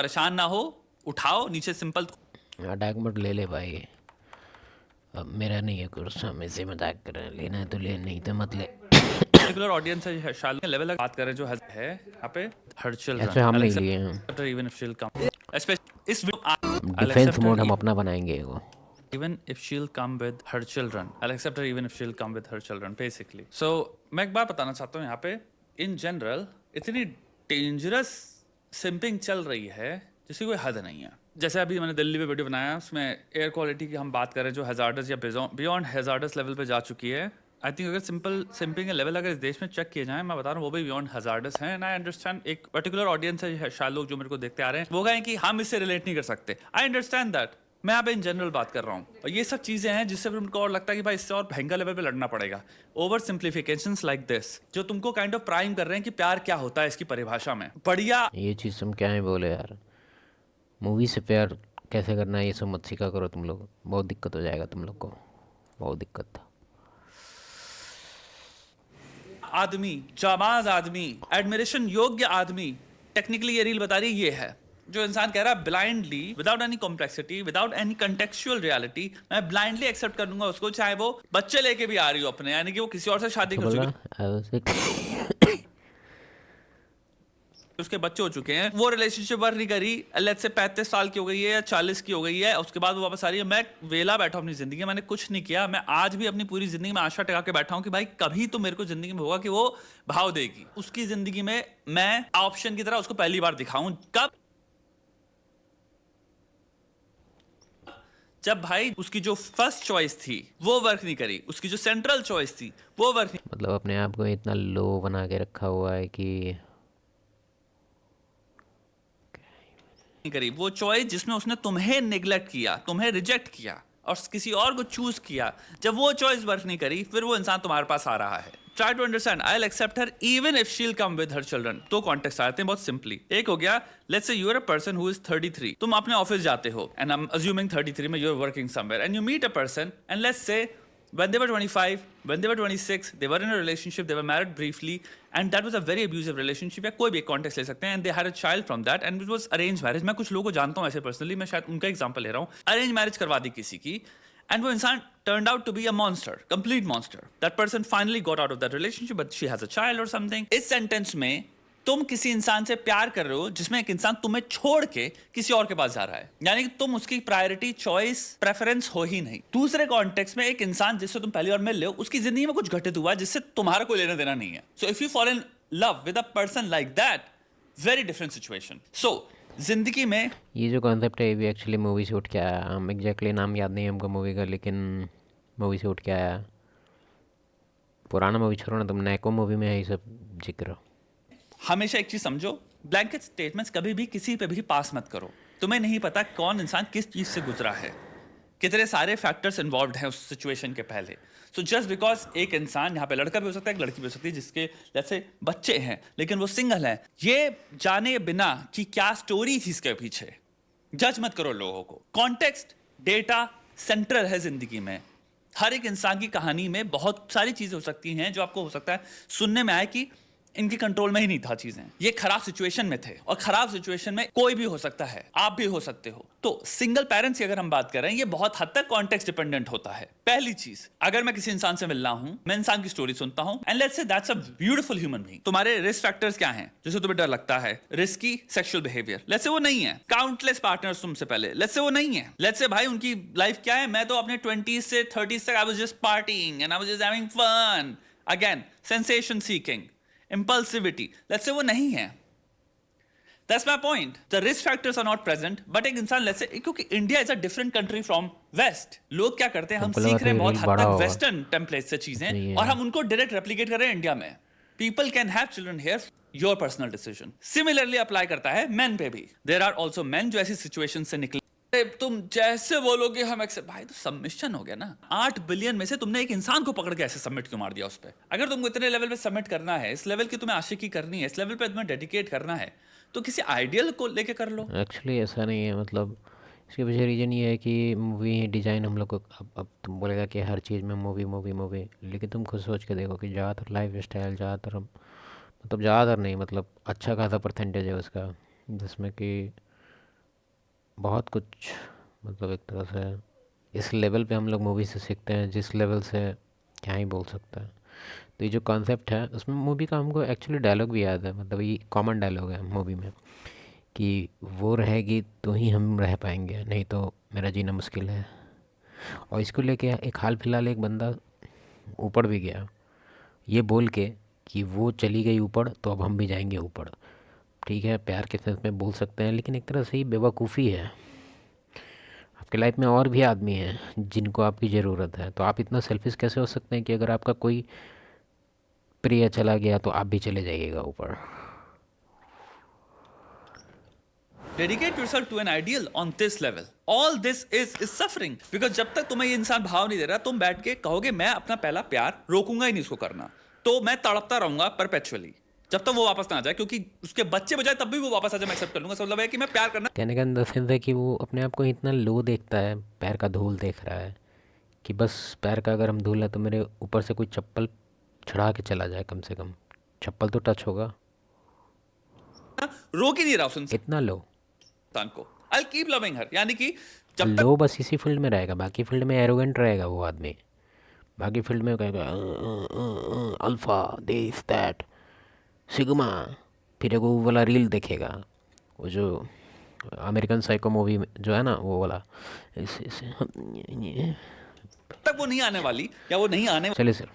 परेशान ना हो, उठाओ नीचे सिंपल अटैक मोड ले ले भाई। अब मेरा नहीं है कुछ, हम ऐसे मजाक कर रहे हैं, लेना है तो ले, नहीं तो मत ले। पर्टिकुलर ऑडियंस है शालो लेवल बात कर रहे हैं जो है यहाँ पे हर चिल्ड्रन ऐसे हम आई नहीं लिए हैं। Accept even if she will come इस आई डिफेंस एक्सेप्ट मोड हर हम अपना बनाएंगे वो। even if she'll come with her children. I'll accept her even if she'll come with her children, basically. So, मैं एक बात बताना चाहता हूँ यहाँ पे, in general, इतनी dangerous सिंपिंग चल रही है जिसकी कोई हद नहीं है। जैसे अभी मैंने दिल्ली में वीडियो बनाया, उसमें एयर क्वालिटी की हम बात करें जो हैजार्डस या बियॉन्ड हैजार्डस लेवल पे जा चुकी है। आई थिंक अगर सिंपल सिंपिंग के लेवल अगर इस देश में चेक किए जाएं, मैं बता रहा हूँ वो भी बियॉन्ड हैजार्डस हैं। एंड आई अंडरस्टैंड एक पर्टिकुलर ऑडियंस है शायद लोग जो मेरे को देखते आ रहे हैं वो कहें कि हम इससे रिलेट नहीं कर सकते। I understand that. मैं यहाँ पे इन जनरल बात कर रहा हूँ और ये सब चीज़ें हैं जिससे फिर उनको और लगता है कि भाई इससे और भयंकर लेवल पे लड़ना पड़ेगा। ओवर सिंप्लीफिकेशंस लाइक दिस जो तुमको काइंड ऑफ प्राइम कर रहे हैं कि प्यार क्या होता है इसकी परिभाषा में। बढ़िया ये चीज़ तुम क्या है बोले यार, मूवी से प्यार कैसे करना है ये सब मत सीखा करो तुम लोग, बहुत दिक्कत हो जाएगा तुम लोग को, बहुत दिक्कत था। आदमी, जाबाज आदमी, एडमिरेशन योग्य आदमी, टेक्निकली ये रील बता रही ये है जो इंसान कह रहा है blindly without any complexity without any contextual reality मैं ब्लाइंडली एक्सेप्ट कर लूंगा उसको, चाहे वो बच्चे लेके भी आ रही हो अपने, यानी कि वो किसी और से शादी तो कर बोल चुकी रहा उसके बच्चे हो चुके हैं, वो रिलेशनशिप वर्क नहीं करी, लेट्स से 35 साल की हो गई है या 40 की हो गई है, उसके बाद वो वापस आ रही है। मैं वेला बैठा हूं अपनी जिंदगी में, मैंने कुछ नहीं किया। मैं आज भी अपनी पूरी जिंदगी में आशा टिका के बैठा हूं कि भाई कभी तो मेरे को जिंदगी में होगा कि वो भाव देगी। उसकी जिंदगी में मैं ऑप्शन की तरह उसको पहली बार दिखाऊं, कब? जब भाई उसकी जो फर्स्ट चॉइस थी वो वर्क नहीं करी, उसकी जो सेंट्रल चॉइस थी वो वर्क मतलब अपने आप को इतना लो बना के रखा हुआ है कि नहीं करी, वो चॉइस जिसमें उसने तुम्हें निगलेक्ट किया, तुम्हें रिजेक्ट किया और किसी और को चूज किया, जब वो चॉइस वर्क नहीं करी फिर वो इंसान तुम्हारे पास आ रहा है। Try to understand, I will accept her even if she will come with her children. दो कॉन्टेक्स्ट आते हैं बहुत सिंपली। एक हो गया, let's say you are a person who is 33, तुम अपने ऑफिस जाते हो एंड आई एम अज्यूमिंग 33 में you are working somewhere and you meet a person and let's say when they were 25, when they were 26, they were in a relationship, they were married briefly, and that was a very abusive relationship, या कोई भी context ले सकते हैं, and they had a child from that, and it was arranged marriage। मैं कुछ लोगों को जानता हूँ ऐसे पर्सनली, मैं शायद उनका एग्जांपल ले रहा हूँ। अरेंज मैरिज करवा दी किसी की, and वो इंसान turned out to be a monster, complete monster। That person finally got out of that relationship, but she has a child or something। इस सेंटेंस में तुम किसी इंसान से प्यार कर रहे हो जिसमें एक इंसान तुम्हें छोड़ के किसी और के पास जा रहा है, यानी कि तुम उसकी प्रायोरिटी, चॉइस, प्रेफरेंस हो ही नहीं। दूसरे कॉन्टेक्स्ट में एक इंसान जिससे तुम पहली बार मिल रहे हो उसकी जिंदगी में कुछ घटित हुआ जिससे तुम्हारा कोई लेना देना नहीं है। So if you fall in love with a person like that, very different situation. So जिंदगी में ये जो कॉन्सेप्ट है ये भी एक्चुअली मूवी से उठ के आया। हम एग्जैक्टली नाम याद नहीं है हमको मूवी का, लेकिन मूवी से उठ के आया। पुराना मूवी छोड़ो ना, तुम नैको मूवी में है ये सब जिक्र। हमेशा एक चीज समझो, ब्लैंकेट स्टेटमेंट्स कभी भी किसी पे भी पास मत करो। तुम्हें नहीं पता कौन इंसान किस चीज से गुजरा है, कितने सारे फैक्टर्स इन्वॉल्व हैं उस सिचुएशन के पहले। सो जस्ट बिकॉज एक इंसान, यहाँ पे लड़का भी हो सकता है, एक लड़की भी हो सकती है जिसके जैसे बच्चे हैं लेकिन वो सिंगल है, ये जाने बिना कि क्या स्टोरी थी इसके पीछे, जज मत करो लोगों को। कॉन्टेक्स्ट, डेटा सेंट्रल है जिंदगी में। हर एक इंसान की कहानी में बहुत सारी चीजें हो सकती हैं जो आपको हो सकता है सुनने में आए कि इनकी कंट्रोल में ही नहीं था चीजें, ये खराब सिचुएशन में थे, और खराब सिचुएशन में कोई भी हो सकता है, आप भी हो सकते हो। तो सिंगल पेरेंट्स की अगर हम बात कर रहे हैं, ये बहुत हद तक कॉन्टेक्स्ट डिपेंडेंट होता है। पहली चीज, अगर मैं किसी इंसान से मिल रहा हूं, मैं इंसान की स्टोरी सुनता हूं एंड लेट्स से that's a beautiful human being. तुम्हारे रिस्क फैक्टर्स क्या हैं जिससे तुम्हें डर लगता है? Risky sexual behaviour, let's say वो नहीं है। काउंटलेस पार्टनर्स तुमसे पहले, लेट्स से वो नहीं है। लेट्स से भाई उनकी लाइफ क्या है, मैं तो अपने 20 से 30 तक I was just partying and I was just having fun. Again sensation seeking, impulsivity, let's say वो नहीं है। That's my point. The risk factors are not present, but एक इंसान let's say, क्योंकि India is a different country from West, लोग क्या करते हैं, हम हमको लगा सीख था रहे ये हैं बहुत रील हद बड़ा तक होगा, वेस्टर्न टेम्पलेट से कुछ चीजें, नहीं और है। हम उनको डायरेक्ट रेप्लिकेट कर रहे हैं इंडिया में। People can have children here, your personal decision। Similarly apply करता है men पे भी। There are also men जो ऐसी सिचुएशन से निकले, तुम जैसे बोलोगे हम एक्सेप्ट, भाई तो सबमिशन हो गया ना। 8 बिलियन में से तुमने एक इंसान को पकड़ के ऐसे सबमिट क्यों मार दिया उस पे? अगर तुमको इतने लेवल पे सबमिट करना है, इस लेवल की तुम्हें आशिकी करनी है, इस लेवल पे तुम्हें डेडिकेट करना है, तो किसी आइडियल को लेके कर लो। एक्चुअली ऐसा नहीं है, मतलब इसके पीछे रीज़न ये है कि मूवी डिज़ाइन हम लोग को, अब तुम बोलेगा कि हर चीज़ में मूवी मूवी मूवी, लेकिन तुम खुद सोच के देखो कि ज़्यादातर लाइफ स्टाइल, ज़्यादातर मतलब ज़्यादातर नहीं, मतलब अच्छा खासा परसेंटेज है उसका जिसमें कि बहुत कुछ, मतलब एक तरह से इस लेवल पे हम लोग मूवी से सीखते हैं जिस लेवल से क्या ही बोल सकते हैं। तो ये जो कॉन्सेप्ट है उसमें मूवी का हमको एक्चुअली डायलॉग भी याद है, मतलब ये कॉमन डायलॉग है मूवी में कि वो रहेगी तो ही हम रह पाएंगे, नहीं तो मेरा जीना मुश्किल है। और इसको लेके एक हाल फिलहाल एक बंदा ऊपर भी गया ये बोल के कि वो चली गई ऊपर तो अब हम भी जाएंगे ऊपर। ठीक है, प्यार के सेंस में बोल सकते हैं, लेकिन एक तरह से ही बेवकूफ़ी है। आपके लाइफ में और भी आदमी हैं जिनको आपकी ज़रूरत है, तो आप इतना सेल्फिश कैसे हो सकते हैं कि अगर आपका कोई प्रिय चला गया तो आप भी चले जाइएगा ऊपर। Dedicate yourself to an ideal on this level. All this is suffering. Because जब तक तुम्हें ये इंसान भाव नहीं दे रहा, तुम बैठ के कहोगे मैं अपना पहला प्यार रोकूंगा ही नहीं इसको करना, तो मैं तड़पता रहूंगा परपेचुअली जब तक वो वापस ना आ जाए, क्योंकि उसके बच्चे बजाए तब भी वो वापस आ जाए मैं एक्सेप्ट कर लूंगा। इसका मतलब है कि मैं प्यार करना। कहने का इन द सेंस है कि वो अपने आप को इतना लो देखता है, पैर का धूल देख रहा है कि बस पैर का अगर हम धूल है तो मेरे ऊपर से कोई चप्पल चढ़ा के चला जाए, कम से कम चप्पल तो टच होगा। रोक ही नहीं रहा उस इतना लो इंसान को। आई कीप लविंग हर, यानी कि जब तक लो बस इसी फील्ड में रहेगा, बाकी फील्ड में एरोगेंट रहेगा वो आदमी। बाकी फील्ड में कहेगा अल्फ़ा दिस दैट सिग्मा, फिर एक वो वाला रील देखेगा, वो जो अमेरिकन साइको मूवी जो है ना वो वाला, तक वो नहीं आने वाली या वो नहीं आने चलिए सर।